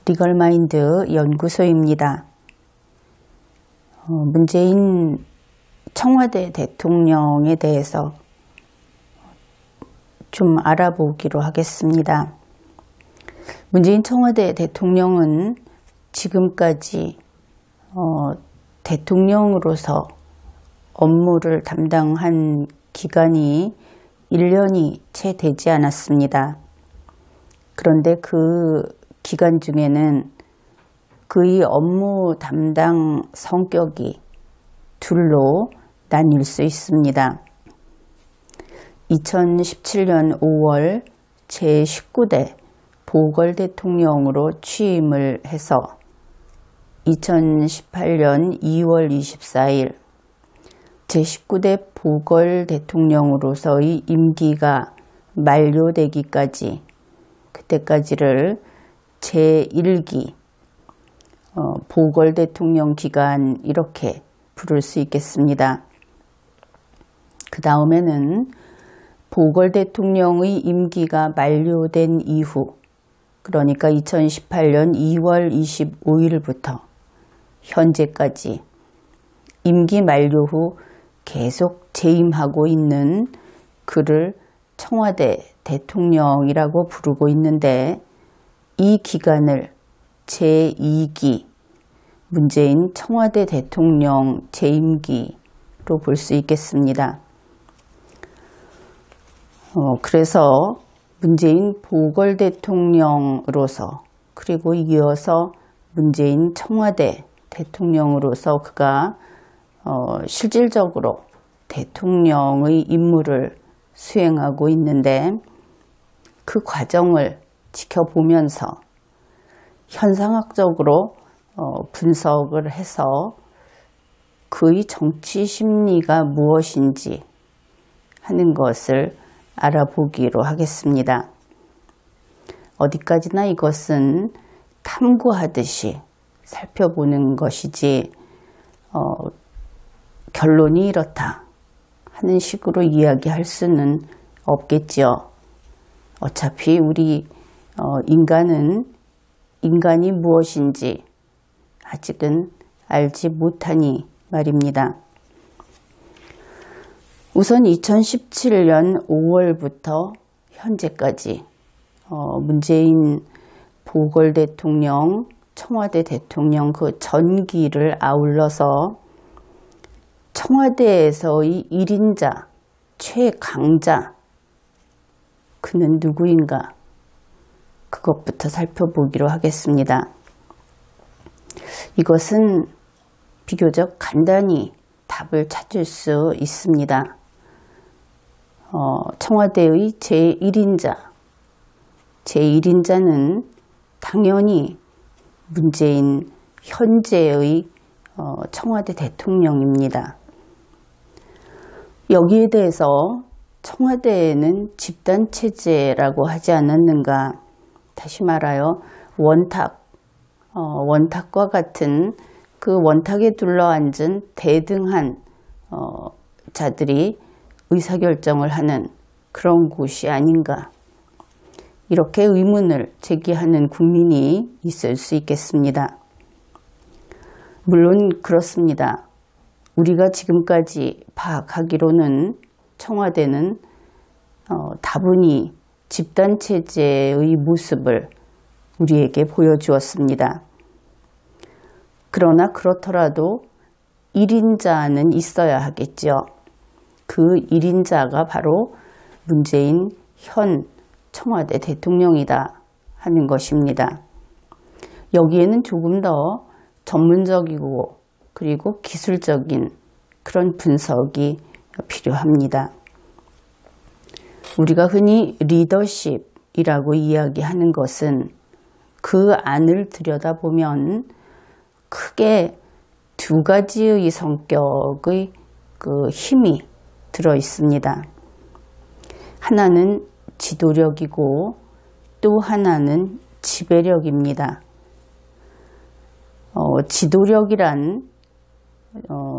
리걸마인드 연구소입니다. 문재인 청와대 대통령에 대해서 좀 알아보기로 하겠습니다. 문재인 청와대 대통령은 지금까지 대통령으로서 업무를 담당한 기간이 1년이 채 되지 않았습니다. 그런데 그 기간 중에는 그의 업무 담당 성격이 둘로 나뉠 수 있습니다. 2017년 5월 제19대 보궐대통령으로 취임을 해서 2018년 2월 24일 제19대 보궐대통령으로서의 임기가 만료되기까지 그때까지를 제1기 보궐대통령 기간 이렇게 부를 수 있겠습니다. 그 다음에는 보궐대통령의 임기가 만료된 이후 그러니까 2018년 2월 25일부터 현재까지 임기 만료 후 계속 재임하고 있는 그를 청와대 대통령이라고 부르고 있는데 이 기간을 제2기 문재인 청와대 대통령 재임기로 볼 수 있겠습니다. 그래서 문재인 보궐대통령으로서 그리고 이어서 문재인 청와대 대통령으로서 그가 실질적으로 대통령의 임무를 수행하고 있는데 그 과정을 지켜보면서 현상학적으로 분석을 해서 그의 정치 심리가 무엇인지 하는 것을 알아보기로 하겠습니다. 어디까지나 이것은 탐구하듯이 살펴보는 것이지 결론이 이렇다 하는 식으로 이야기할 수는 없겠지요. 어차피 우리 인간은 인간이 무엇인지 아직은 알지 못하니 말입니다. 우선 2017년 5월부터 현재까지 문재인 보궐대통령, 청와대 대통령 그 전기를 아울러서 청와대에서의 1인자, 최강자 그는 누구인가? 그것부터 살펴보기로 하겠습니다. 이것은 비교적 간단히 답을 찾을 수 있습니다. 청와대의 제1인자, 제1인자는 당연히 문재인 현재의 청와대 대통령입니다. 여기에 대해서 청와대에는 집단체제라고 하지 않았는가? 다시 말하여 원탁과 같은 그 원탁에 둘러앉은 대등한 자들이 의사결정을 하는 그런 곳이 아닌가. 이렇게 의문을 제기하는 국민이 있을 수 있겠습니다. 물론 그렇습니다. 우리가 지금까지 파악하기로는 청와대는 다분히 집단체제의 모습을 우리에게 보여주었습니다. 그러나 그렇더라도 1인자는 있어야 하겠죠. 그 1인자가 바로 문재인 현 청와대 대통령이다 하는 것입니다. 여기에는 조금 더 전문적이고 그리고 기술적인 그런 분석이 필요합니다. 우리가 흔히 리더십이라고 이야기하는 것은 그 안을 들여다보면 크게 두 가지의 성격의 그 힘이 들어 있습니다. 하나는 지도력이고 또 하나는 지배력입니다. 지도력이란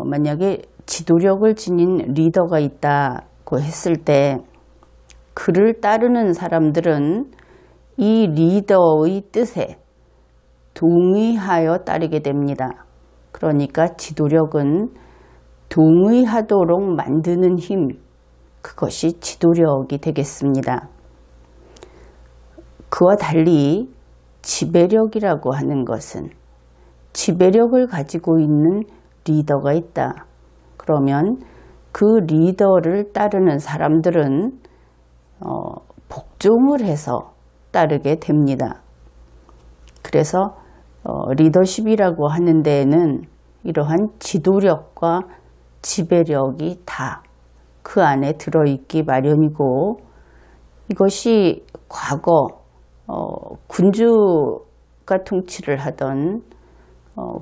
만약에 지도력을 지닌 리더가 있다고 했을 때 그를 따르는 사람들은 이 리더의 뜻에 동의하여 따르게 됩니다. 그러니까 지도력은 동의하도록 만드는 힘, 그것이 지도력이 되겠습니다. 그와 달리 지배력이라고 하는 것은 지배력을 가지고 있는 리더가 있다. 그러면 그 리더를 따르는 사람들은 복종을 해서 따르게 됩니다. 그래서 리더십이라고 하는 데에는 이러한 지도력과 지배력이 다 그 안에 들어있기 마련이고, 이것이 과거 군주가 통치를 하던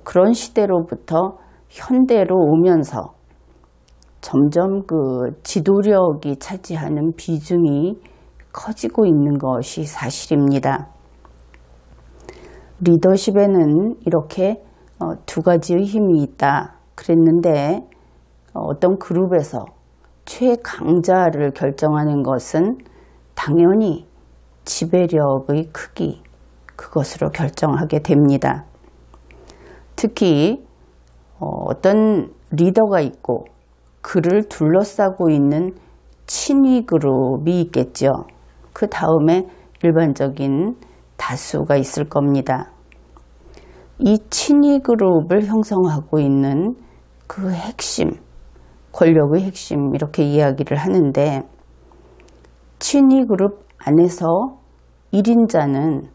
그런 시대로부터 현대로 오면서 점점 그 지도력이 차지하는 비중이 커지고 있는 것이 사실입니다. 리더십에는 이렇게 두 가지의 힘이 있다 그랬는데, 어떤 그룹에서 최강자를 결정하는 것은 당연히 지배력의 크기, 그것으로 결정하게 됩니다. 특히 어떤 리더가 있고 그를 둘러싸고 있는 친위 그룹이 있겠죠. 그 다음에 일반적인 다수가 있을 겁니다. 이 친위 그룹을 형성하고 있는 그 핵심, 권력의 핵심, 이렇게 이야기를 하는데, 친위 그룹 안에서 1인자는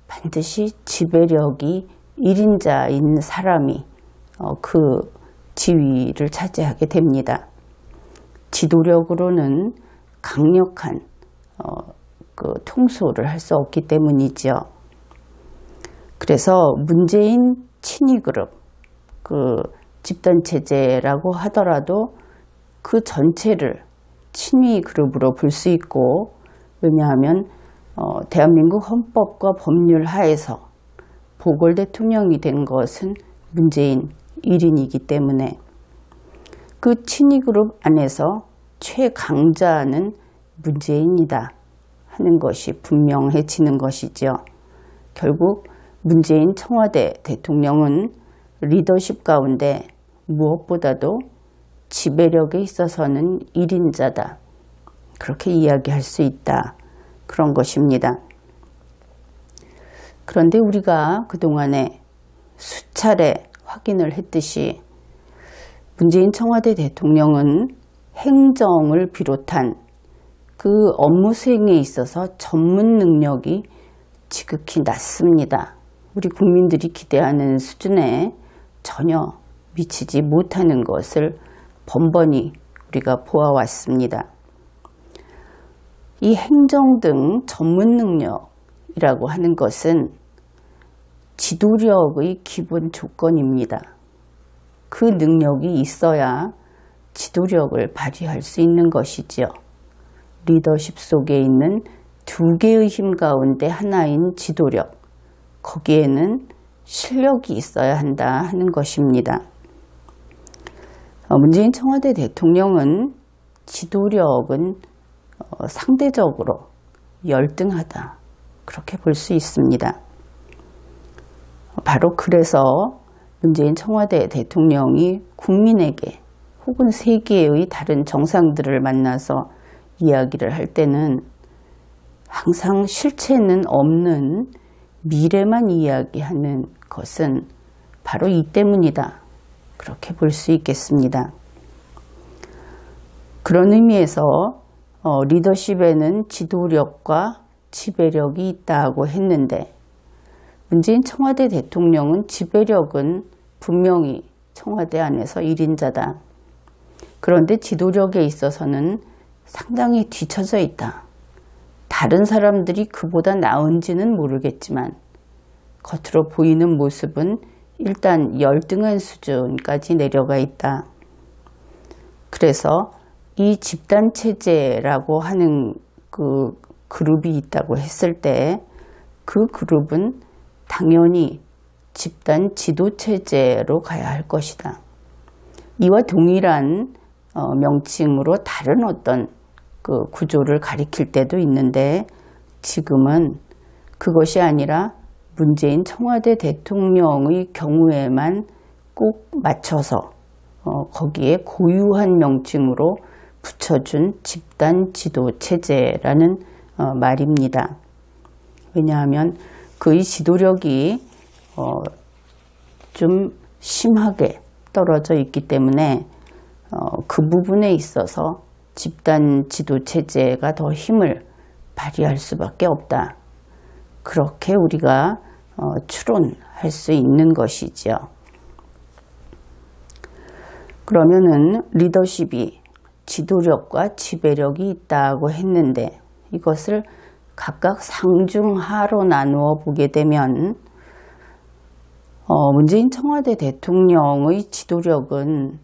반드시 지배력이 1인자인 사람이 그 지위를 차지하게 됩니다. 지도력으로는 강력한 그 통솔을 할 수 없기 때문이죠. 그래서 문재인 친위 그룹, 그 집단체제라고 하더라도 그 전체를 친위 그룹으로 볼 수 있고, 왜냐하면 대한민국 헌법과 법률 하에서 보궐 대통령이 된 것은 문재인 1인이기 때문에 그 친위 그룹 안에서 최강자는 문재인이다 하는 것이 분명해지는 것이죠. 결국 문재인 청와대 대통령은 리더십 가운데 무엇보다도 지배력에 있어서는 1인자다. 그렇게 이야기할 수 있다. 그런 것입니다. 그런데 우리가 그동안에 수차례 확인을 했듯이 문재인 청와대 대통령은 행정을 비롯한 그 업무 수행에 있어서 전문 능력이 지극히 낮습니다. 우리 국민들이 기대하는 수준에 전혀 미치지 못하는 것을 번번이 우리가 보아왔습니다. 이 행정 등 전문 능력이라고 하는 것은 지도력의 기본 조건입니다. 그 능력이 있어야 지도력을 발휘할 수 있는 것이지요. 리더십 속에 있는 두 개의 힘 가운데 하나인 지도력, 거기에는 실력이 있어야 한다 하는 것입니다. 문재인 청와대 대통령은 지도력은 상대적으로 열등하다, 그렇게 볼 수 있습니다. 바로 그래서 문재인 청와대 대통령이 국민에게 혹은 세계의 다른 정상들을 만나서 이야기를 할 때는 항상 실체는 없는 미래만 이야기하는 것은 바로 이 때문이다, 그렇게 볼 수 있겠습니다. 그런 의미에서 리더십에는 지도력과 지배력이 있다고 했는데, 문재인 청와대 대통령은 지배력은 분명히 청와대 안에서 1인자다. 그런데 지도력에 있어서는 상당히 뒤처져 있다. 다른 사람들이 그보다 나은지는 모르겠지만 겉으로 보이는 모습은 일단 열등한 수준까지 내려가 있다. 그래서 이 집단체제라고 하는 그 그룹이 있다고 했을 때 그 그룹은 당연히 집단 지도체제로 가야 할 것이다. 이와 동일한 명칭으로 다른 어떤 그 구조를 가리킬 때도 있는데, 지금은 그것이 아니라 문재인 청와대 대통령의 경우에만 꼭 맞춰서 거기에 고유한 명칭으로 붙여준 집단 지도 체제라는 말입니다. 왜냐하면 그의 지도력이 좀 심하게 떨어져 있기 때문에 그 부분에 있어서 집단 지도 체제가 더 힘을 발휘할 수밖에 없다. 그렇게 우리가 추론할 수 있는 것이죠. 그러면은 리더십이 지도력과 지배력이 있다고 했는데 이것을 각각 상중하로 나누어 보게 되면 문재인 청와대 대통령의 지도력은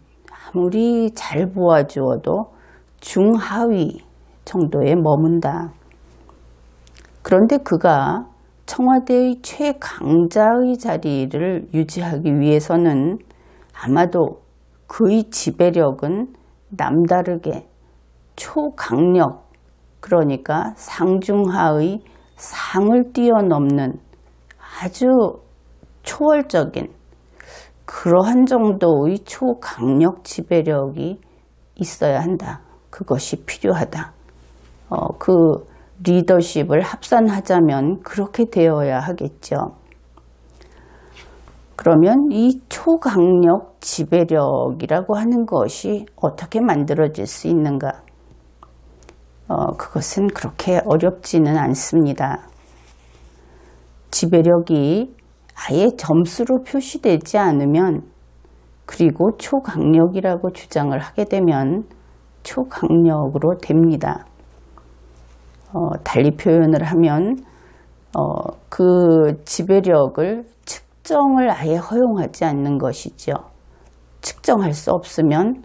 아무리 잘 보아주어도 중하위 정도에 머문다. 그런데 그가 청와대의 최강자의 자리를 유지하기 위해서는 아마도 그의 지배력은 남다르게 초강력, 그러니까 상중하의 상을 뛰어넘는 아주 초월적인 그러한 정도의 초강력 지배력이 있어야 한다. 그것이 필요하다. 그 리더십을 합산하자면 그렇게 되어야 하겠죠. 그러면 이 초강력 지배력이라고 하는 것이 어떻게 만들어질 수 있는가? 그것은 그렇게 어렵지는 않습니다. 지배력이 아예 점수로 표시되지 않으면, 그리고 초강력이라고 주장을 하게 되면 초강력으로 됩니다. 달리 표현을 하면 그 지배력을 측정을 아예 허용하지 않는 것이죠. 측정할 수 없으면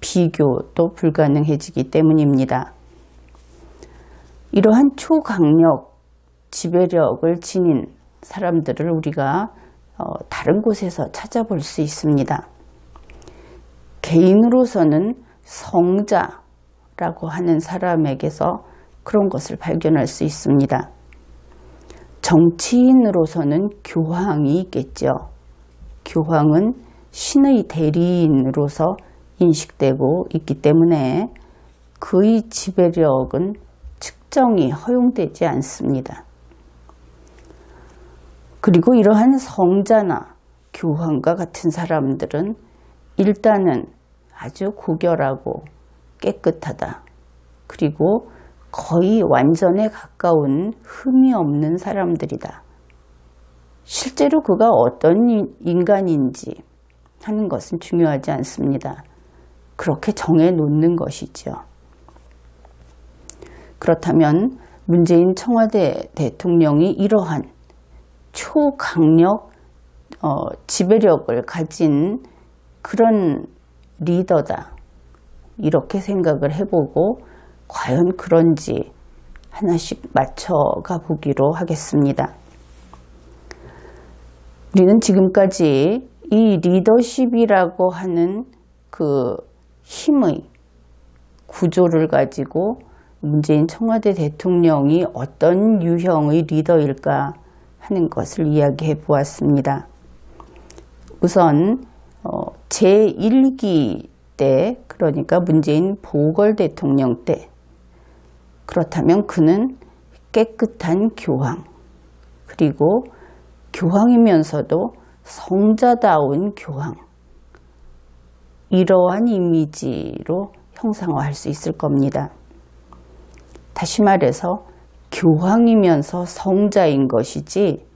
비교도 불가능해지기 때문입니다. 이러한 초강력 지배력을 지닌 사람들을 우리가 다른 곳에서 찾아볼 수 있습니다. 개인으로서는 성자라고 하는 사람에게서 그런 것을 발견할 수 있습니다. 정치인으로서는 교황이 있겠죠. 교황은 신의 대리인으로서 인식되고 있기 때문에 그의 지배력은 측정이 허용되지 않습니다. 그리고 이러한 성자나 교황과 같은 사람들은 일단은 아주 고결하고 깨끗하다. 그리고 거의 완전에 가까운 흠이 없는 사람들이다. 실제로 그가 어떤 인간인지 하는 것은 중요하지 않습니다. 그렇게 정해놓는 것이죠. 그렇다면 문재인 청와대 대통령이 이러한 초강력 지배력을 가진 그런 리더다. 이렇게 생각을 해보고 과연 그런지 하나씩 맞춰가 보기로 하겠습니다. 우리는 지금까지 이 리더십이라고 하는 그 힘의 구조를 가지고 문재인 청와대 대통령이 어떤 유형의 리더일까 하는 것을 이야기해 보았습니다. 우선 제1기 때, 그러니까 문재인 보궐 대통령 때, 그렇다면 그는 깨끗한 교황, 그리고 교황이면서도 성자다운 교황, 이러한 이미지로 형상화할 수 있을 겁니다. 다시 말해서 교황이면서 성자인 것이지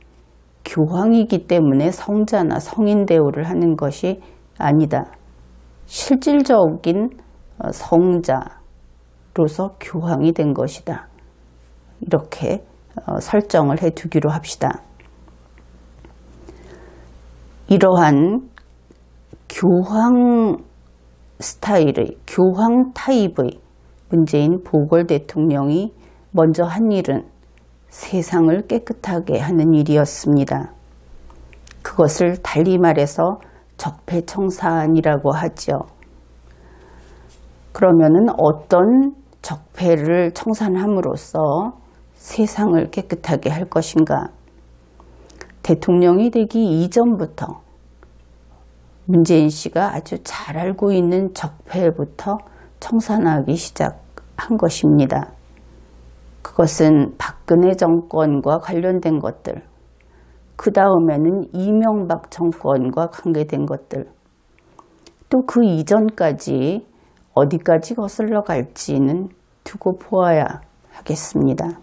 교황이기 때문에 성자나 성인 대우를 하는 것이 아니다. 실질적인 성자로서 교황이 된 것이다. 이렇게 설정을 해두기로 합시다. 이러한 교황 스타일의, 교황 타입의 문재인 보궐 대통령이 먼저 한 일은 세상을 깨끗하게 하는 일이었습니다. 그것을 달리 말해서 적폐청산이라고 하죠. 그러면은 어떤 적폐를 청산함으로써 세상을 깨끗하게 할 것인가? 대통령이 되기 이전부터 문재인 씨가 아주 잘 알고 있는 적폐부터 청산하기 시작한 것입니다. 그것은 박근혜 정권과 관련된 것들, 그 다음에는 이명박 정권과 관계된 것들, 또 그 이전까지 어디까지 거슬러 갈지는 두고 보아야 하겠습니다.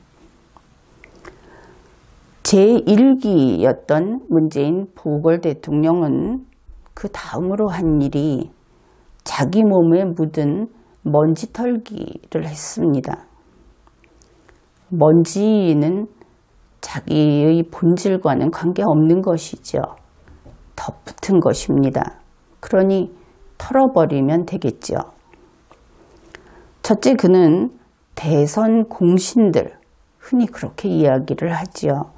제1기였던 문재인 보궐 대통령은 그 다음으로 한 일이 자기 몸에 묻은 먼지 털기를 했습니다. 먼지는 자기의 본질과는 관계없는 것이죠. 덧붙은 것입니다. 그러니 털어버리면 되겠죠. 첫째, 그는 대선 공신들, 흔히 그렇게 이야기를 하지요.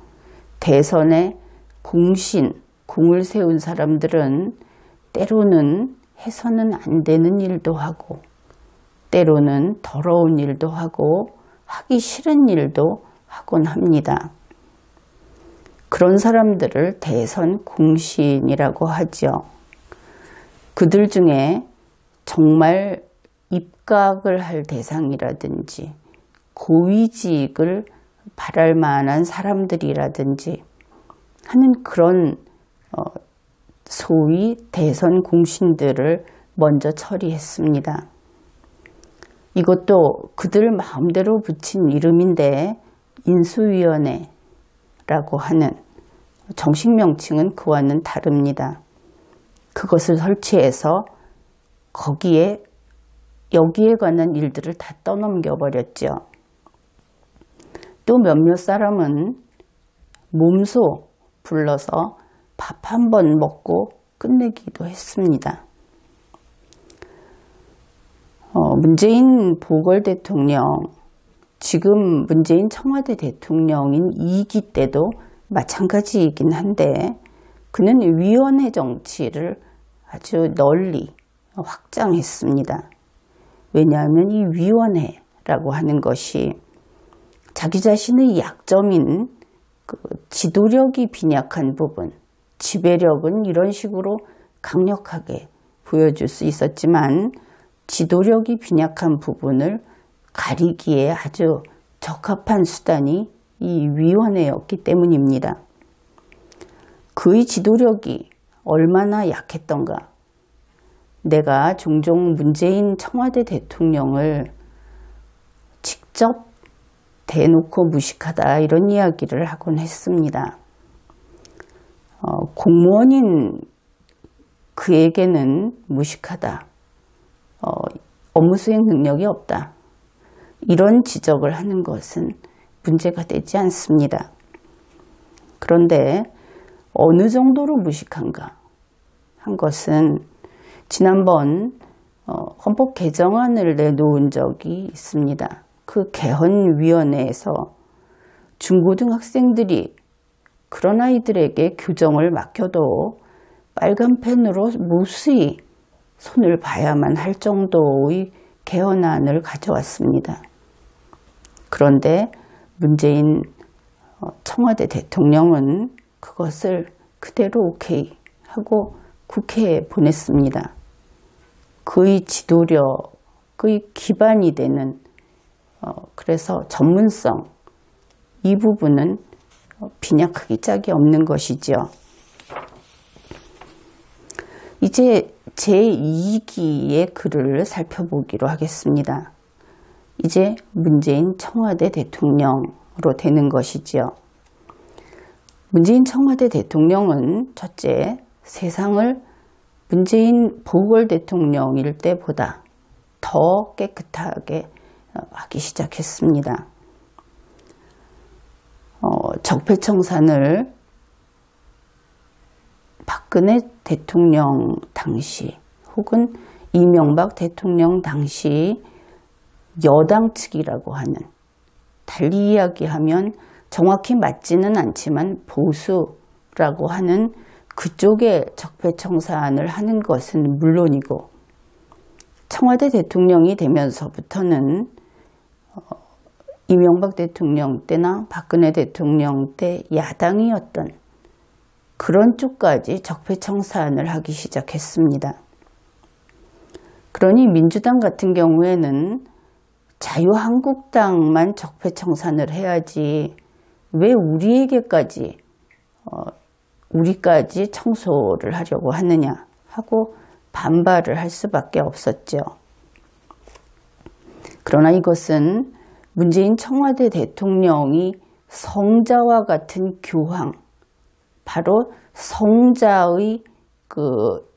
대선에 공을 세운 사람들은 때로는 해서는 안 되는 일도 하고, 때로는 더러운 일도 하고, 하기 싫은 일도 하곤 합니다. 그런 사람들을 대선 공신이라고 하죠. 그들 중에 정말 입각을 할 대상이라든지 고위직을 바랄 만한 사람들이라든지 하는 그런 소위 대선 공신들을 먼저 처리했습니다. 이것도 그들 마음대로 붙인 이름인데 인수위원회라고 하는 정식 명칭은 그와는 다릅니다. 그것을 설치해서 여기에 관한 일들을 다 떠넘겨 버렸죠. 또 몇몇 사람은 몸소 불러서 밥 한 번 먹고 끝내기도 했습니다. 문재인 보궐 대통령, 지금 문재인 청와대 대통령인 2기 때도 마찬가지이긴 한데 그는 위원회 정치를 아주 널리 확장했습니다. 왜냐하면 이 위원회라고 하는 것이 자기 자신의 약점인 그 지도력이 빈약한 부분, 지배력은 이런 식으로 강력하게 보여줄 수 있었지만 지도력이 빈약한 부분을 가리기에 아주 적합한 수단이 이 위원회였기 때문입니다. 그의 지도력이 얼마나 약했던가. 내가 종종 문재인 청와대 대통령을 직접 대놓고 무식하다 이런 이야기를 하곤 했습니다. 공무원인 그에게는 무식하다. 업무 수행 능력이 없다. 이런 지적을 하는 것은 문제가 되지 않습니다. 그런데 어느 정도로 무식한가 한 것은 지난번 헌법 개정안을 내놓은 적이 있습니다. 그 개헌위원회에서 중고등학생들이 그런 아이들에게 교정을 맡겨도 빨간 펜으로 무수히 손을 봐야만 할 정도의 개헌안을 가져왔습니다. 그런데 문재인 청와대 대통령은 그것을 그대로 오케이 하고 국회에 보냈습니다. 그의 지도력의 기반이 되는 그래서 전문성, 이 부분은 빈약하기 짝이 없는 것이죠. 이제 제2기의 글을 살펴보기로 하겠습니다. 이제 문재인 청와대 대통령으로 되는 것이죠. 문재인 청와대 대통령은 첫째, 세상을 문재인 보궐 대통령일 때보다 더 깨끗하게 하기 시작했습니다. 적폐청산을 박근혜 대통령 당시 혹은 이명박 대통령 당시 여당 측이라고 하는, 달리 이야기하면 정확히 맞지는 않지만 보수라고 하는 그쪽에 적폐청산을 하는 것은 물론이고, 청와대 대통령이 되면서부터는 이명박 대통령 때나 박근혜 대통령 때 야당이었던 그런 쪽까지 적폐청산을 하기 시작했습니다. 그러니 민주당 같은 경우에는 자유한국당만 적폐청산을 해야지 왜 우리까지 청소를 하려고 하느냐 하고 반발을 할 수밖에 없었죠. 그러나 이것은 문재인 청와대 대통령이 성자와 같은 교황, 바로 성자의 그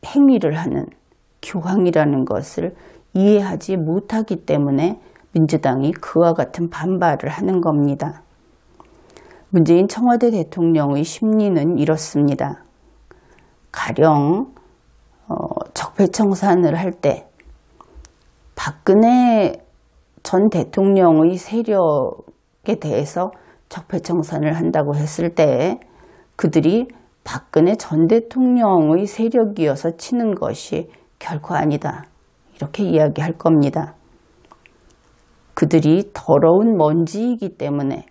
행위를 하는 교황이라는 것을 이해하지 못하기 때문에 민주당이 그와 같은 반발을 하는 겁니다. 문재인 청와대 대통령의 심리는 이렇습니다. 가령 적폐청산을 할 때 박근혜 전 대통령의 세력에 대해서 적폐청산을 한다고 했을 때 그들이 박근혜 전 대통령의 세력이어서 치는 것이 결코 아니다. 이렇게 이야기할 겁니다. 그들이 더러운 먼지이기 때문에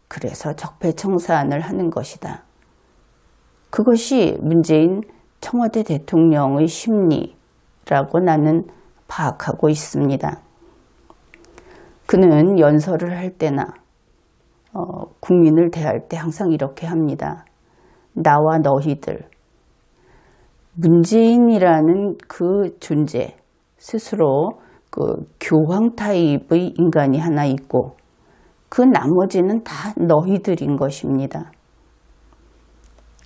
그래서 적폐청산을 하는 것이다. 그것이 문재인 청와대 대통령의 심리라고 나는 파악하고 있습니다. 그는 연설을 할 때나 국민을 대할 때 항상 이렇게 합니다. 나와 너희들. 문재인이라는 그 존재, 스스로 그 교황 타입의 인간이 하나 있고 그 나머지는 다 너희들인 것입니다.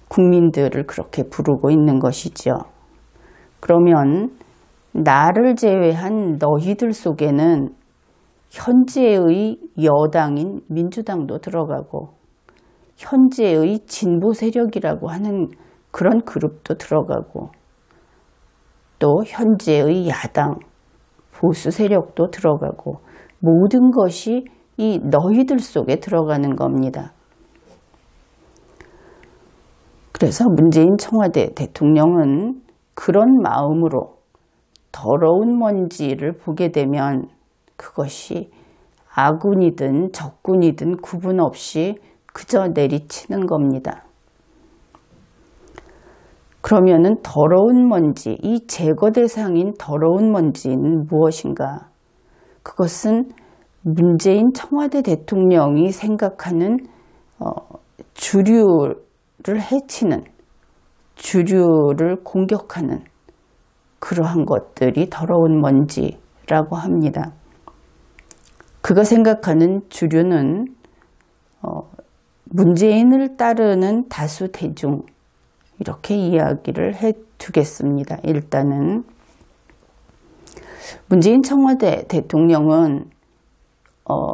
국민들을 그렇게 부르고 있는 것이죠. 그러면 나를 제외한 너희들 속에는 현재의 여당인 민주당도 들어가고 현재의 진보 세력이라고 하는 그런 그룹도 들어가고 또 현재의 야당, 보수 세력도 들어가고 모든 것이 이 너희들 속에 들어가는 겁니다. 그래서 문재인 청와대 대통령은 그런 마음으로 더러운 먼지를 보게 되면 그것이 아군이든 적군이든 구분 없이 그저 내리치는 겁니다. 그러면은 더러운 먼지, 이 제거 대상인 더러운 먼지는 무엇인가? 그것은 문재인 청와대 대통령이 생각하는 주류를 해치는, 주류를 공격하는 그러한 것들이 더러운 먼지라고 합니다. 그가 생각하는 주류는 문재인을 따르는 다수 대중, 이렇게 이야기를 해 두겠습니다. 일단은 문재인 청와대 대통령은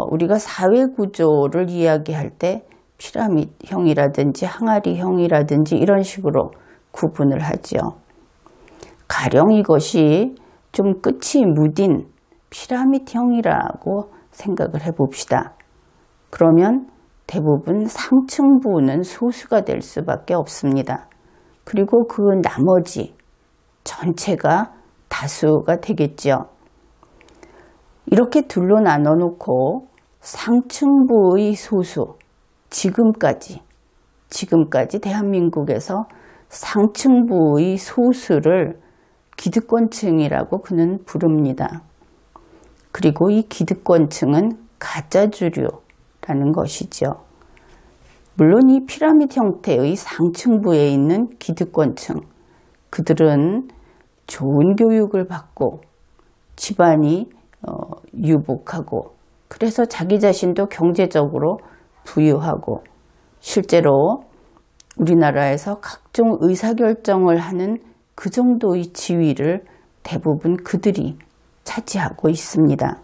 우리가 사회구조를 이야기할 때 피라밋형이라든지 항아리형이라든지 이런 식으로 구분을 하죠. 가령 이것이 좀 끝이 무딘 피라밋형이라고 생각을 해봅시다. 그러면 대부분 상층부는 소수가 될 수밖에 없습니다. 그리고 그 나머지 전체가 다수가 되겠죠. 이렇게 둘로 나눠 놓고 상층부의 소수, 지금까지 대한민국에서 상층부의 소수를 기득권층이라고 그는 부릅니다. 그리고 이 기득권층은 가짜주류라는 것이죠. 물론 이 피라미드 형태의 상층부에 있는 기득권층, 그들은 좋은 교육을 받고 집안이 유복하고 그래서 자기 자신도 경제적으로 부유하고 실제로 우리나라에서 각종 의사결정을 하는 그 정도의 지위를 대부분 그들이 차지하고 있습니다.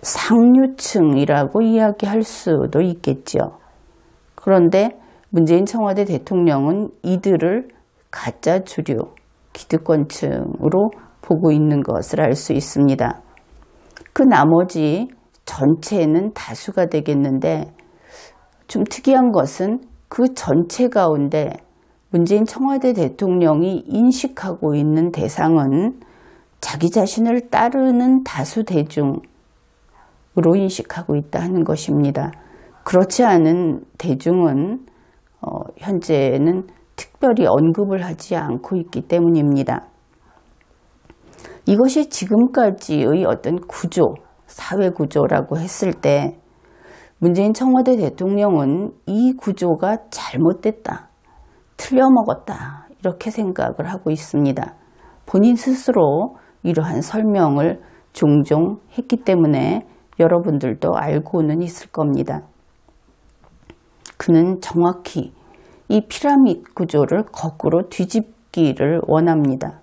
상류층이라고 이야기할 수도 있겠죠. 그런데 문재인 청와대 대통령은 이들을 가짜 주류, 기득권층으로 보고 있는 것을 알 수 있습니다. 그 나머지 전체는 다수가 되겠는데 좀 특이한 것은 그 전체 가운데 문재인 청와대 대통령이 인식하고 있는 대상은 자기 자신을 따르는 다수 대중으로 인식하고 있다 하는 것입니다. 그렇지 않은 대중은 현재는 특별히 언급을 하지 않고 있기 때문입니다. 이것이 지금까지의 어떤 구조, 사회 구조라고 했을 때 문재인 청와대 대통령은 이 구조가 잘못됐다, 틀려먹었다 이렇게 생각을 하고 있습니다. 본인 스스로 이러한 설명을 종종 했기 때문에 여러분들도 알고는 있을 겁니다. 그는 정확히 이 피라미드 구조를 거꾸로 뒤집기를 원합니다.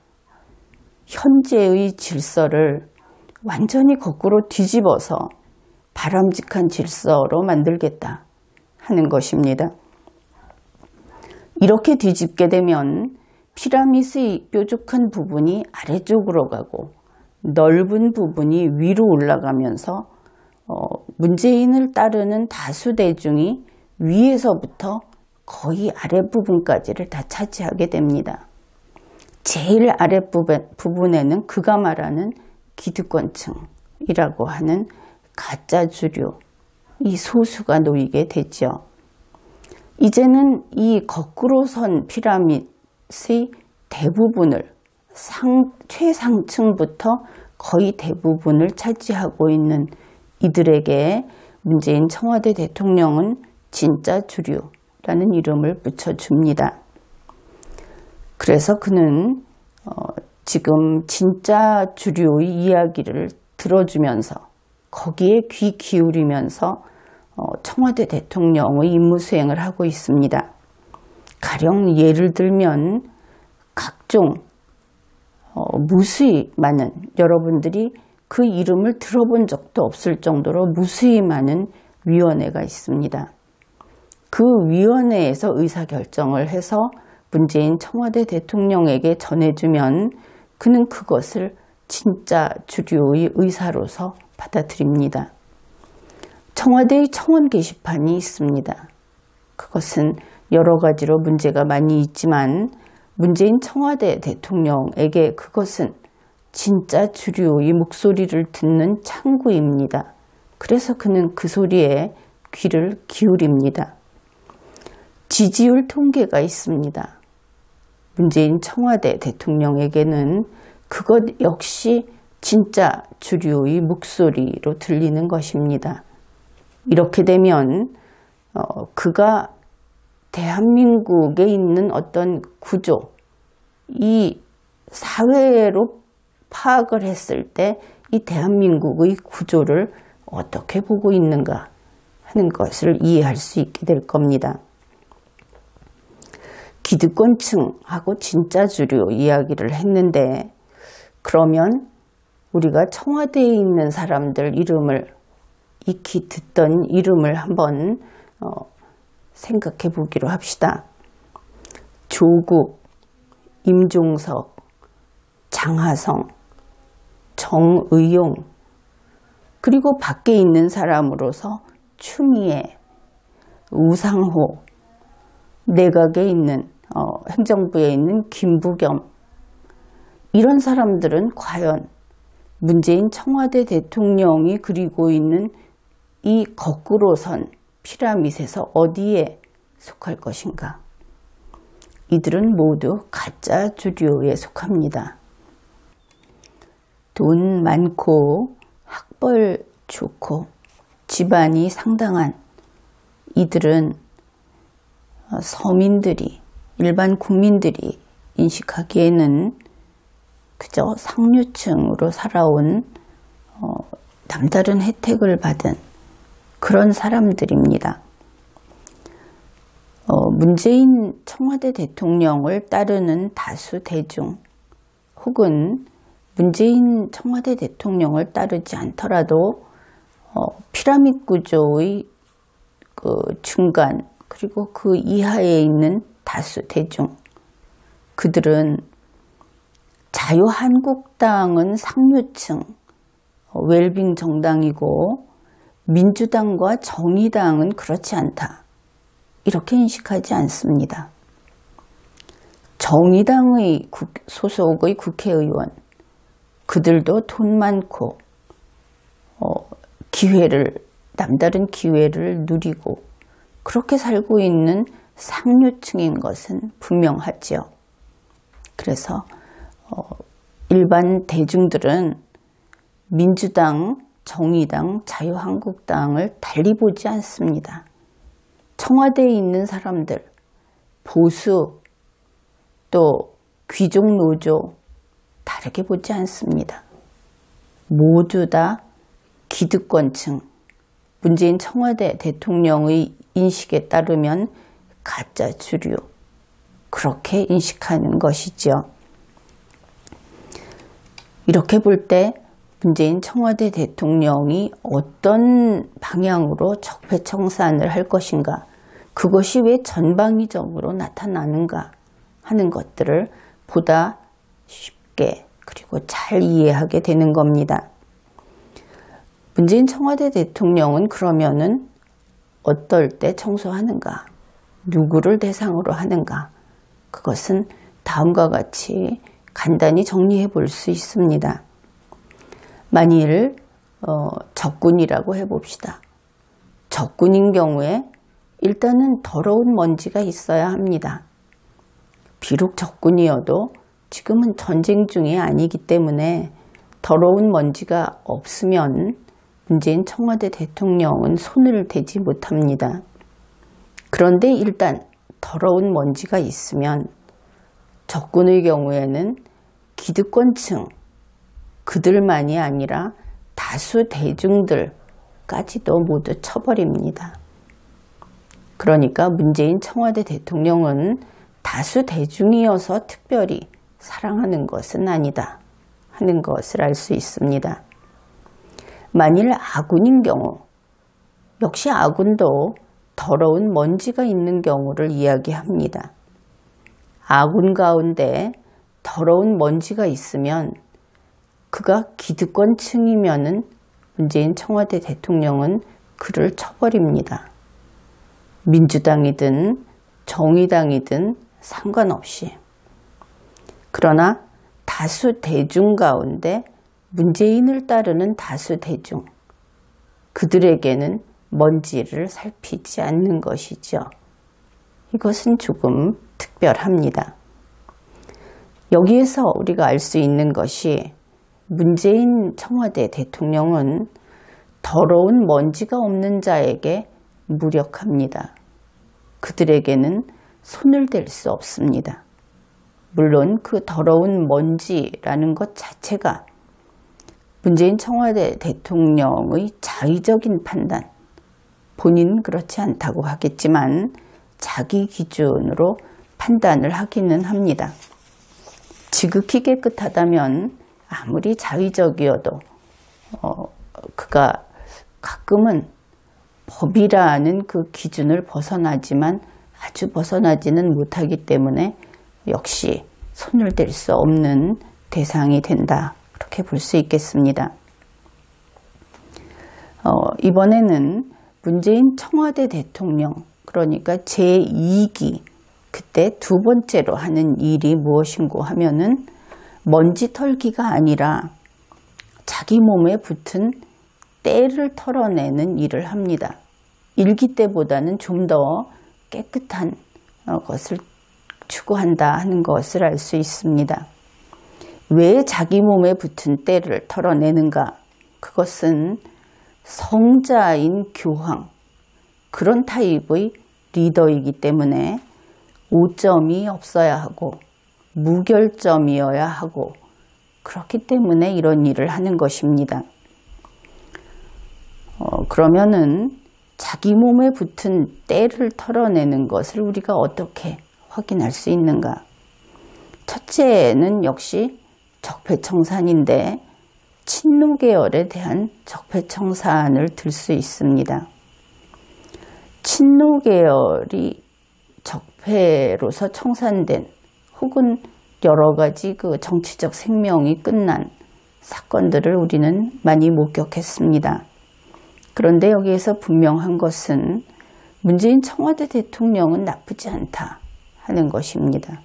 현재의 질서를 완전히 거꾸로 뒤집어서 바람직한 질서로 만들겠다 하는 것입니다. 이렇게 뒤집게 되면 피라미드의 뾰족한 부분이 아래쪽으로 가고 넓은 부분이 위로 올라가면서 문재인을 따르는 다수 대중이 위에서부터 거의 아랫부분까지를 다 차지하게 됩니다. 제일 아랫부분에는 그가 말하는 기득권층이라고 하는 가짜 주류, 이 소수가 놓이게 되죠. 이제는 이 거꾸로 선 피라미드의 대부분을 최상층부터 거의 대부분을 차지하고 있는 이들에게 문재인 청와대 대통령은 진짜 주류라는 이름을 붙여줍니다. 그래서 그는 지금 진짜 주류의 이야기를 들어주면서 거기에 귀 기울이면서 청와대 대통령의 임무 수행을 하고 있습니다. 가령 예를 들면 각종 무수히 많은, 여러분들이 그 이름을 들어본 적도 없을 정도로 무수히 많은 위원회가 있습니다. 그 위원회에서 의사결정을 해서 문재인 청와대 대통령에게 전해주면 그는 그것을 진짜 주류의 의사로서 받아들입니다. 청와대의 청원 게시판이 있습니다. 그것은 여러 가지로 문제가 많이 있지만 문재인 청와대 대통령에게 그것은 진짜 주류의 목소리를 듣는 창구입니다. 그래서 그는 그 소리에 귀를 기울입니다. 지지율 통계가 있습니다. 문재인 청와대 대통령에게는 그것 역시 진짜 주류의 목소리로 들리는 것입니다. 이렇게 되면 그가 대한민국에 있는 어떤 구조, 이 사회로 파악을 했을 때 이 대한민국의 구조를 어떻게 보고 있는가 하는 것을 이해할 수 있게 될 겁니다. 기득권층하고 진짜 주류 이야기를 했는데, 그러면 우리가 청와대에 있는 사람들 이름을, 익히 듣던 이름을 한번 생각해 보기로 합시다. 조국, 임종석, 장하성, 정의용, 그리고 밖에 있는 사람으로서 추미애, 우상호, 내각에 있는 행정부에 있는 김부겸, 이런 사람들은 과연 문재인 청와대 대통령이 그리고 있는 이 거꾸로 선 피라밋에서 어디에 속할 것인가? 이들은 모두 가짜 주류에 속합니다. 돈 많고 학벌 좋고 집안이 상당한 이들은 서민들이, 일반 국민들이 인식하기에는 그저 상류층으로 살아온 남다른 혜택을 받은 그런 사람들입니다. 문재인 청와대 대통령을 따르는 다수 대중, 혹은 문재인 청와대 대통령을 따르지 않더라도 피라미드 구조의 그 중간, 그리고 그 이하에 있는 다수 대중, 그들은 자유한국당은 상류층, 웰빙 정당이고 민주당과 정의당은 그렇지 않다, 이렇게 인식하지 않습니다. 정의당의 소속의 국회의원, 그들도 돈 많고 기회를 남다른 기회를 누리고 그렇게 살고 있는 상류층인 것은 분명하지요. 그래서 일반 대중들은 민주당, 정의당, 자유한국당을 달리 보지 않습니다. 청와대에 있는 사람들, 보수, 또 귀족 노조 다르게 보지 않습니다. 모두 다 기득권층, 문재인 청와대 대통령의 인식에 따르면 가짜 주류, 그렇게 인식하는 것이죠. 이렇게 볼 때 문재인 청와대 대통령이 어떤 방향으로 적폐청산을 할 것인가, 그것이 왜 전방위적으로 나타나는가 하는 것들을 보다 쉽게 그리고 잘 이해하게 되는 겁니다. 문재인 청와대 대통령은 그러면은 어떨 때 청소하는가, 누구를 대상으로 하는가, 그것은 다음과 같이 간단히 정리해 볼 수 있습니다. 만일 적군이라고 해봅시다. 적군인 경우에 일단은 더러운 먼지가 있어야 합니다. 비록 적군이어도 지금은 전쟁 중이 아니기 때문에 더러운 먼지가 없으면 문재인 청와대 대통령은 손을 대지 못합니다. 그런데 일단 더러운 먼지가 있으면 적군의 경우에는 기득권층, 그들만이 아니라 다수 대중들까지도 모두 쳐버립니다. 그러니까 문재인 청와대 대통령은 다수 대중이어서 특별히 사랑하는 것은 아니다 하는 것을 알 수 있습니다. 만일 아군인 경우, 역시 아군도 더러운 먼지가 있는 경우를 이야기합니다. 아군 가운데 더러운 먼지가 있으면 그가 기득권층이면은 문재인 청와대 대통령은 그를 쳐버립니다. 민주당이든 정의당이든 상관없이. 그러나 다수 대중 가운데 문재인을 따르는 다수 대중, 그들에게는 먼지를 살피지 않는 것이죠. 이것은 조금 특별합니다. 여기에서 우리가 알 수 있는 것이 문재인 청와대 대통령은 더러운 먼지가 없는 자에게 무력합니다. 그들에게는 손을 댈 수 없습니다. 물론 그 더러운 먼지라는 것 자체가 문재인 청와대 대통령의 자의적인 판단, 본인은 그렇지 않다고 하겠지만 자기 기준으로 판단을 하기는 합니다. 지극히 깨끗하다면 아무리 자의적이어도 그가 가끔은 법이라는 그 기준을 벗어나지만 아주 벗어나지는 못하기 때문에 역시 손을 댈 수 없는 대상이 된다, 그렇게 볼 수 있겠습니다. 이번에는 문재인 청와대 대통령, 그러니까 제2기, 그때 두 번째로 하는 일이 무엇인고 하면은 먼지 털기가 아니라 자기 몸에 붙은 때를 털어내는 일을 합니다. 1기 때보다는 좀 더 깨끗한 것을 추구한다 하는 것을 알 수 있습니다. 왜 자기 몸에 붙은 때를 털어내는가? 그것은 성자인 교황, 그런 타입의 리더이기 때문에 오점이 없어야 하고 무결점이어야 하고, 그렇기 때문에 이런 일을 하는 것입니다. 그러면은 자기 몸에 붙은 때를 털어내는 것을 우리가 어떻게 확인할 수 있는가? 첫째는 역시 적폐청산인데 친노 계열에 대한 적폐청산을 들 수 있습니다. 친노 계열이 적폐로서 청산된, 혹은 여러 가지 그 정치적 생명이 끝난 사건들을 우리는 많이 목격했습니다. 그런데 여기에서 분명한 것은 문재인 청와대 대통령은 나쁘지 않다 하는 것입니다.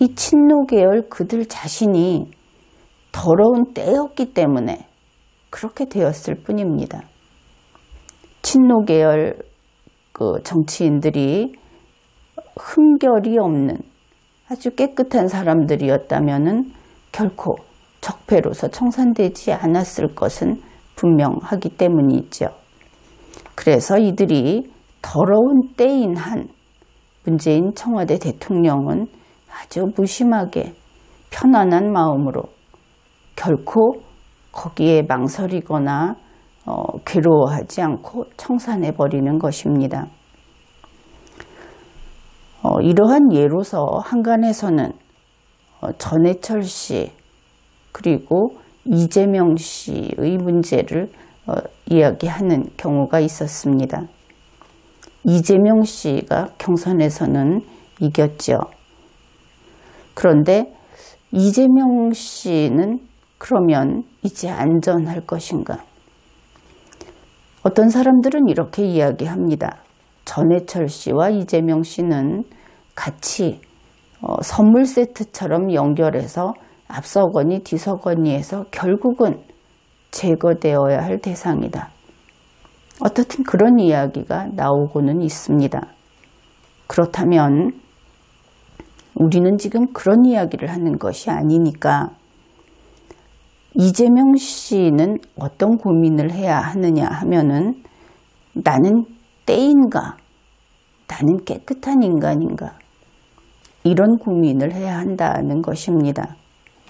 이 친노 계열 그들 자신이 더러운 때였기 때문에 그렇게 되었을 뿐입니다. 친노 계열 그 정치인들이 흠결이 없는 아주 깨끗한 사람들이었다면은 결코 적폐로서 청산되지 않았을 것은 분명하기 때문이죠. 그래서 이들이 더러운 때인 한 문재인 청와대 대통령은 아주 무심하게 편안한 마음으로 결코 거기에 망설이거나 괴로워하지 않고 청산해버리는 것입니다. 이러한 예로서 한간에서는 전해철 씨 그리고 이재명 씨의 문제를 이야기하는 경우가 있었습니다. 이재명 씨가 경선에서는 이겼죠. 그런데 이재명 씨는 그러면 이제 안전할 것인가? 어떤 사람들은 이렇게 이야기합니다. 전해철 씨와 이재명 씨는 같이 선물 세트처럼 연결해서 앞서거니 뒤서거니 해서 결국은 제거되어야 할 대상이다. 어떻든 그런 이야기가 나오고는 있습니다. 그렇다면 우리는 지금 그런 이야기를 하는 것이 아니니까 이재명 씨는 어떤 고민을 해야 하느냐 하면은 나는 때인가? 나는 깨끗한 인간인가? 이런 고민을 해야 한다는 것입니다.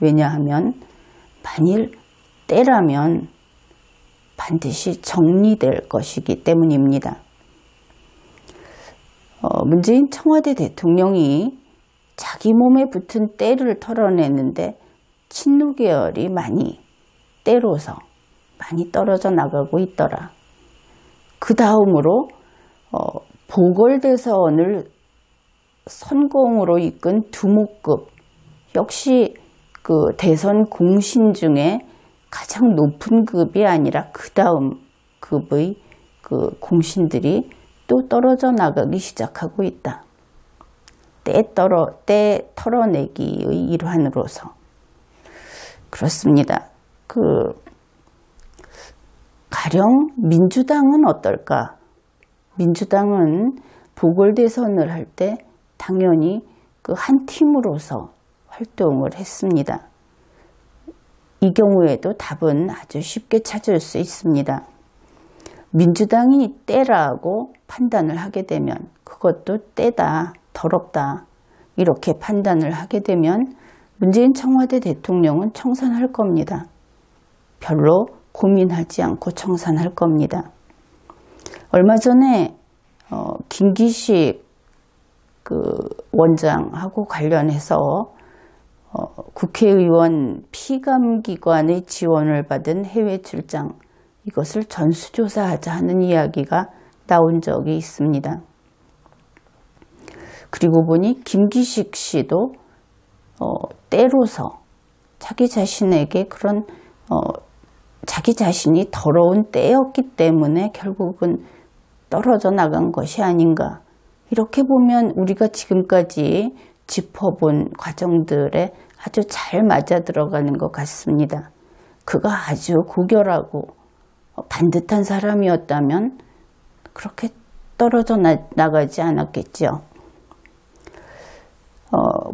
왜냐하면 만일 때라면 반드시 정리될 것이기 때문입니다. 문재인 청와대 대통령이 자기 몸에 붙은 때를 털어내는데 친노 계열이 많이 때로서 많이 떨어져 나가고 있더라. 그 다음으로 보궐대선을 선공으로 이끈 두목급 역시 그 대선 공신 중에 가장 높은 급이 아니라 그 다음 급의 그 공신들이 또 떨어져 나가기 시작하고 있다. 때 털어내기의 일환으로서. 그렇습니다. 가령 민주당은 어떨까? 민주당은 보궐대선을 할 때 당연히 그 한 팀으로서 활동을 했습니다. 이 경우에도 답은 아주 쉽게 찾을 수 있습니다. 민주당이 때라고 판단을 하게 되면 그것도 때다, 더럽다 이렇게 판단을 하게 되면 문재인 청와대 대통령은 청산할 겁니다. 별로 고민하지 않고 청산할 겁니다. 얼마 전에 김기식 원장하고 관련해서 국회의원 피감기관의 지원을 받은 해외 출장 이것을 전수조사하자 하는 이야기가 나온 적이 있습니다. 그리고 보니 김기식 씨도 때로서 자기 자신에게 그런 자기 자신이 더러운 때였기 때문에 결국은 떨어져 나간 것이 아닌가. 이렇게 보면 우리가 지금까지 짚어본 과정들에 아주 잘 맞아 들어가는 것 같습니다. 그가 아주 고결하고 반듯한 사람이었다면 그렇게 떨어져 나가지 않았겠죠.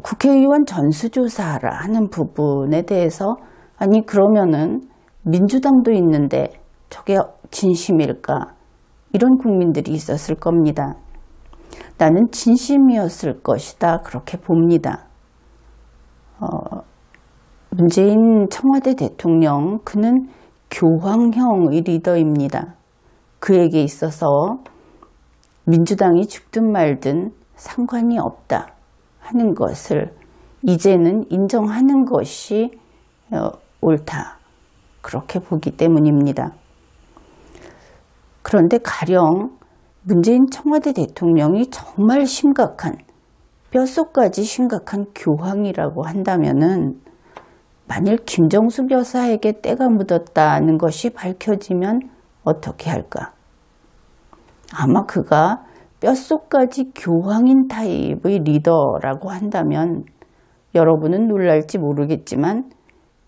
국회의원 전수조사하라 하는 부분에 대해서 아니 그러면은 민주당도 있는데 저게 진심일까? 이런 국민들이 있었을 겁니다. 나는 진심이었을 것이다 그렇게 봅니다. 문재인 청와대 대통령 그는 교황형의 리더입니다. 그에게 있어서 민주당이 죽든 말든 상관이 없다 하는 것을 이제는 인정하는 것이 옳다 그렇게 보기 때문입니다. 그런데 가령 문재인 청와대 대통령이 정말 심각한 뼛속까지 심각한 교황이라고 한다면은 만일 김정숙 여사에게 때가 묻었다는 것이 밝혀지면 어떻게 할까? 아마 그가 뼛속까지 교황인 타입의 리더라고 한다면 여러분은 놀랄지 모르겠지만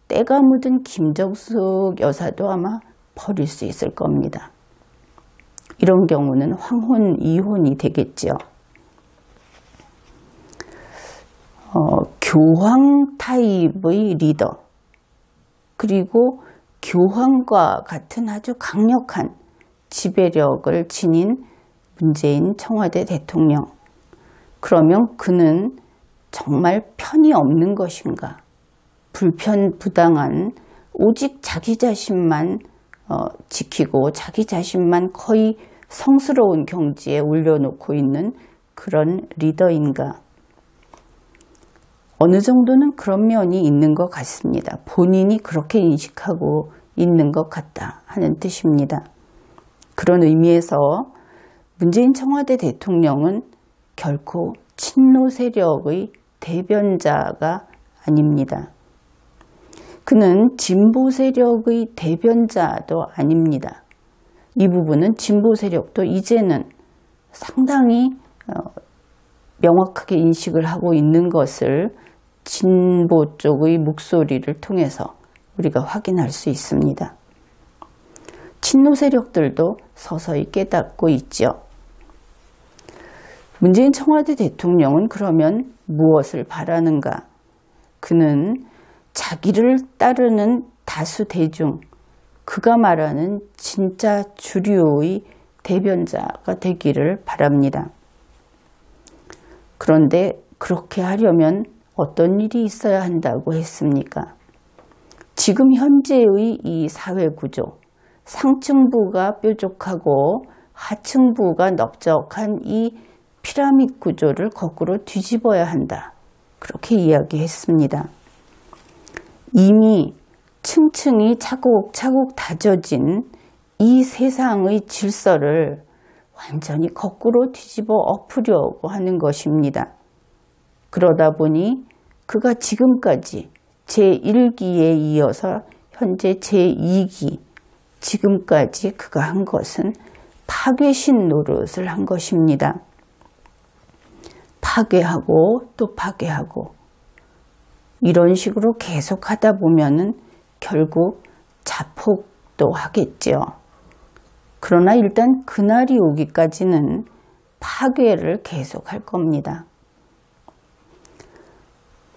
때가 묻은 김정숙 여사도 아마 버릴 수 있을 겁니다. 이런 경우는 황혼, 이혼이 되겠죠. 교황 타입의 리더, 그리고 교황과 같은 아주 강력한 지배력을 지닌 문재인 청와대 대통령. 그러면 그는 정말 편이 없는 것인가? 불편부당한 오직 자기 자신만 지키고 자기 자신만 거의 성스러운 경지에 올려놓고 있는 그런 리더인가? 어느 정도는 그런 면이 있는 것 같습니다. 본인이 그렇게 인식하고 있는 것 같다 하는 뜻입니다. 그런 의미에서 문재인 청와대 대통령은 결코 친노 세력의 대변자가 아닙니다. 그는 진보 세력의 대변자도 아닙니다. 이 부분은 진보 세력도 이제는 상당히 명확하게 인식을 하고 있는 것을 진보 쪽의 목소리를 통해서 우리가 확인할 수 있습니다. 친노 세력들도 서서히 깨닫고 있죠. 문재인 청와대 대통령은 그러면 무엇을 바라는가? 그는 자기를 따르는 다수 대중, 그가 말하는 진짜 주류의 대변자가 되기를 바랍니다. 그런데 그렇게 하려면 어떤 일이 있어야 한다고 했습니까? 지금 현재의 이 사회구조, 상층부가 뾰족하고 하층부가 넓적한 이 피라미드 구조를 거꾸로 뒤집어야 한다. 그렇게 이야기했습니다. 이미 층층이 차곡차곡 다져진 이 세상의 질서를 완전히 거꾸로 뒤집어 엎으려고 하는 것입니다. 그러다 보니 그가 지금까지 제1기에 이어서 현재 제2기, 지금까지 그가 한 것은 파괴신 노릇을 한 것입니다. 파괴하고 또 파괴하고 이런 식으로 계속 하다 보면은 결국 자폭도 하겠죠. 그러나 일단 그날이 오기까지는 파괴를 계속 할 겁니다.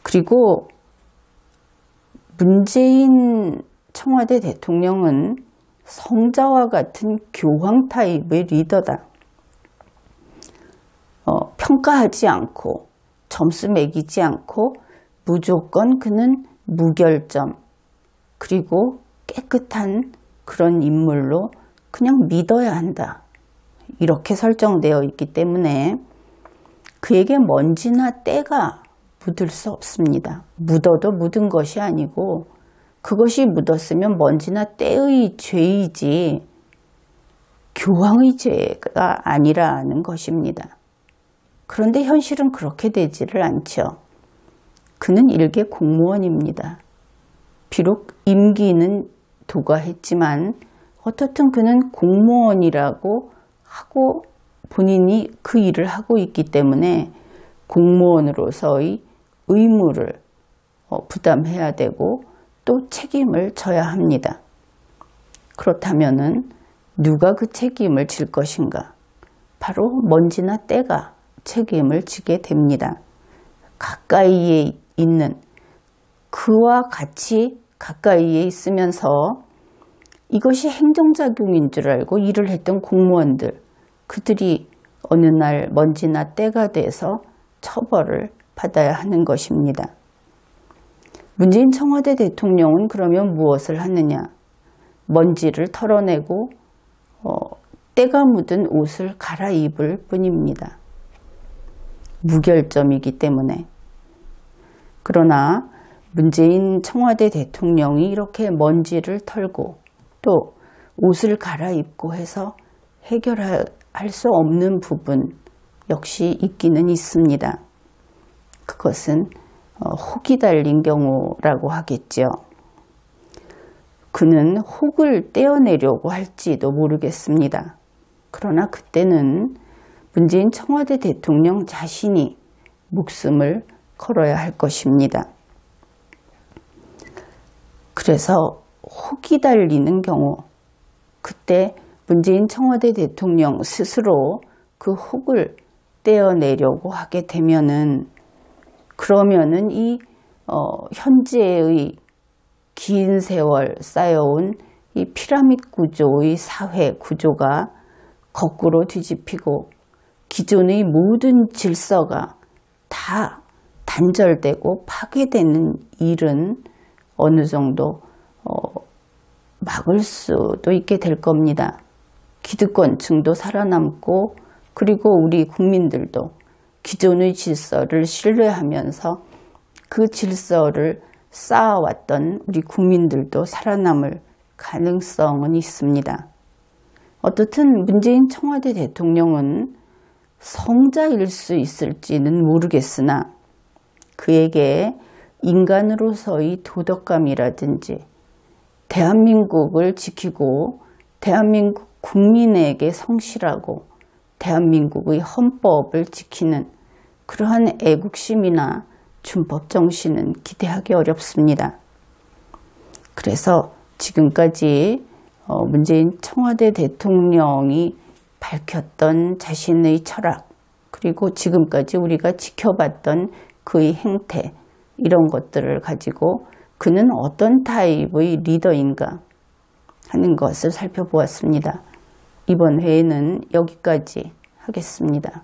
그리고 문재인 청와대 대통령은 성자와 같은 교황 타입의 리더다. 평가하지 않고 점수 매기지 않고 무조건 그는 무결점 그리고 깨끗한 그런 인물로 그냥 믿어야 한다. 이렇게 설정되어 있기 때문에 그에게 먼지나 때가 묻을 수 없습니다. 묻어도 묻은 것이 아니고 그것이 묻었으면 먼지나 때의 죄이지 교황의 죄가 아니라는 것입니다. 그런데 현실은 그렇게 되지를 않죠. 그는 일개 공무원입니다. 비록 임기는 도과했지만 어떻든 그는 공무원이라고 하고 본인이 그 일을 하고 있기 때문에 공무원으로서의 의무를 부담해야 되고 또 책임을 져야 합니다. 그렇다면은 누가 그 책임을 질 것인가? 바로 먼지나 때가 책임을 지게 됩니다. 가까이에 있는 그와 같이 가까이에 있으면서 이것이 행정작용인 줄 알고 일을 했던 공무원들, 그들이 어느 날 먼지나 때가 돼서 처벌을 받아야 하는 것입니다. 문재인 청와대 대통령은 그러면 무엇을 하느냐? 먼지를 털어내고 때가 묻은 옷을 갈아입을 뿐입니다. 무결점이기 때문에. 그러나 문재인 청와대 대통령이 이렇게 먼지를 털고 또 옷을 갈아입고 해서 해결할 수 없는 부분 역시 있기는 있습니다. 그것은 혹이 달린 경우라고 하겠죠. 그는 혹을 떼어내려고 할지도 모르겠습니다. 그러나 그때는 문재인 청와대 대통령 자신이 목숨을 걸어야 할 것입니다. 그래서 혹이 달리는 경우, 그때 문재인 청와대 대통령 스스로 그 혹을 떼어내려고 하게 되면은 그러면은 이 현재의 긴 세월 쌓여온 이 피라미드 구조의 사회 구조가 거꾸로 뒤집히고 기존의 모든 질서가 다 단절되고 파괴되는 일은 어느 정도 막을 수도 있게 될 겁니다. 기득권층도 살아남고 그리고 우리 국민들도 기존의 질서를 신뢰하면서 그 질서를 쌓아왔던 우리 국민들도 살아남을 가능성은 있습니다. 어떻든 문재인 청와대 대통령은 성자일 수 있을지는 모르겠으나 그에게 인간으로서의 도덕감이라든지 대한민국을 지키고 대한민국 국민에게 성실하고 대한민국의 헌법을 지키는 그러한 애국심이나 준법정신은 기대하기 어렵습니다. 그래서 지금까지 문재인 청와대 대통령이 밝혔던 자신의 철학, 그리고 지금까지 우리가 지켜봤던 그의 행태, 이런 것들을 가지고 그는 어떤 타입의 리더인가 하는 것을 살펴보았습니다. 이번 회에는 여기까지 하겠습니다.